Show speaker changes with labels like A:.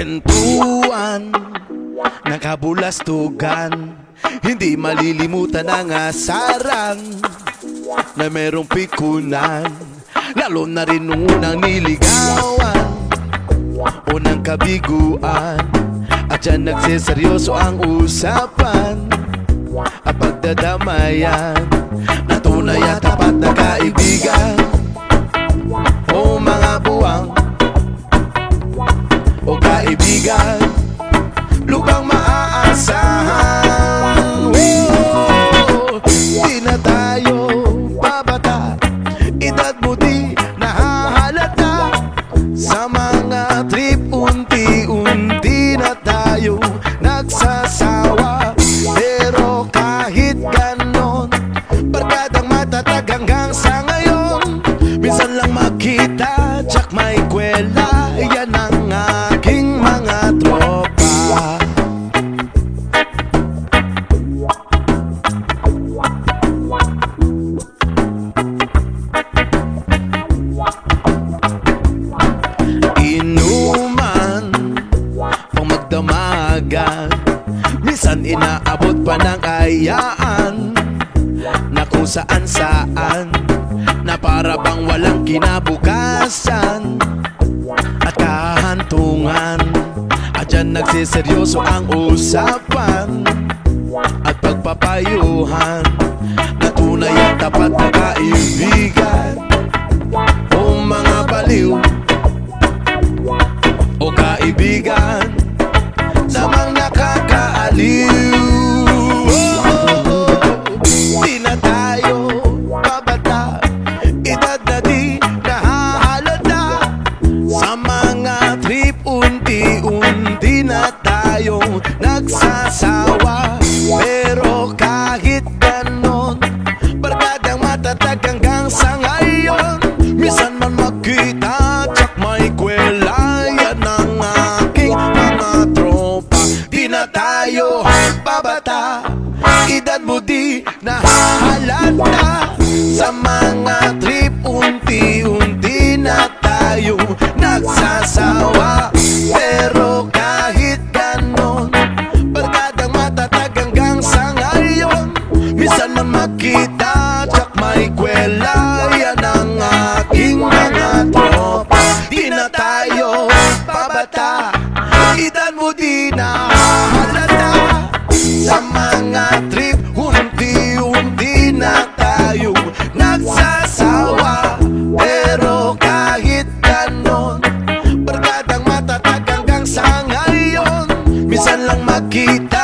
A: Kwentuhan, nakabulastugan, hindi malilimutan ang asaran na merong pikunan. Lalo na rin nung unang niligawan, unang kabiguan, at dyan nagseseryoso ang usapan at pagdadamayan na tunay at tapat na kaibigan. O mga buwang o kaibigan, lubang maaasahan. Di na tayo babata, edad mo di nahahalata. Sa mga trip unti-unti na tayo nagsasawa. Pero kahit ganon, barkadang matatag hanggang sa ngayon. Minsan lang makita, tsak may kwela, yan ang aking mga tropa. Inuman pang magdamagan, minsan inaabot pa ng ayaan na kung saan-saan, na para bang walang kinabukasan at kahantungan. At dyan nagsiseryoso ang usapan at pagpapayuhan na tunay at tapat na kaibigan. O mga baliw o kaibigan namang nakakaaliw. Di na tayo babata, edad na di nahahalata. Sa mga trip unti-unti na tayo nagsasawa. Pero kahit ganon, barkadang matatag hanggang sa ngayon. Minsan man magkita, tsak may kwela, yan ang aking mga tropa. Di na tayo babata, edad mo di nahahalata. Sa mga trip unti-unti na tayo nagsasawa. Pero kahit ganon, barkadang matatag hanggang sa ngayon. Minsan na makita, tsak may kwela, yan ang aking mga tropa. Di na tayo babata, edad mo di nahahalata. Sa mga trip unti-unti na tayo nagsasawa. Pero kahit ganon, barkadang matatag hanggang sa ngayon. Minsan lang makita,